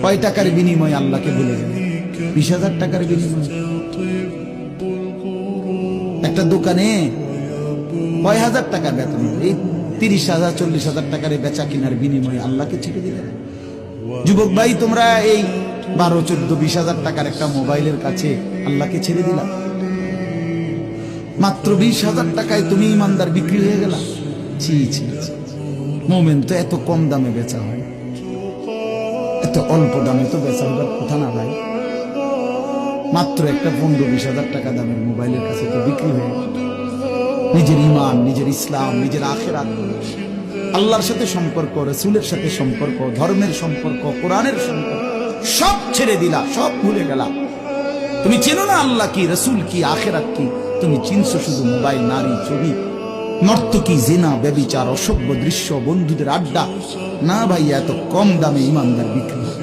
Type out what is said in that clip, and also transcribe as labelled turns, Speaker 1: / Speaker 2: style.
Speaker 1: কয় টাকার বিনিময়ে আল্লাহকে ভুলে গেল? 20,000 টাকার বিনিময়ে। একটা দোকানে কয় হাজার টাকার বেতন, এই 30,000 40,000 টাকার বেচা কিনার বিনিময়ে আল্লাহকে ছেড়ে দিলেন। যুবক ভাই, তোমরা এই 12, 14, 20,000 টাকার একটা মোবাইলের কাছে আল্লাহকে ছেড়ে দিলা। মাত্র 20,000 টাকায় তুমি ইমানদার বিক্রি হয়ে গেলা। ছি ছি, মোমেন তো এত কম দামে বেচা হয়, এত অল্প দামে তো বেচা হবার কথা না ভাই। মাত্র একটা 15-20,000 টাকা দামের মোবাইলের কাছে তো বিক্রি হয়ে গেল। নিজের ইমান, নিজের ইসলাম, নিজের আখিরাত, আল্লাহর সাথে সম্পর্ক, রাসূলের সাথে সম্পর্ক, ধর্মের সম্পর্ক, কোরআনের সম্পর্ক সব ছেড়ে দিলা, সব ভুলে গেলা। তুমি চেনো না আল্লাহ কি, রাসূল কি, আখিরাত কি। তুমি চিনছো শুধু মোবাইল, নারী, ছবি, নর্তকী, জিনা, ব্যভিচার, অসভ্য দৃশ্য, বন্ধুদের আড্ডা। না ভাই, এত কম দামে ইমানদার বিক্রি হয়।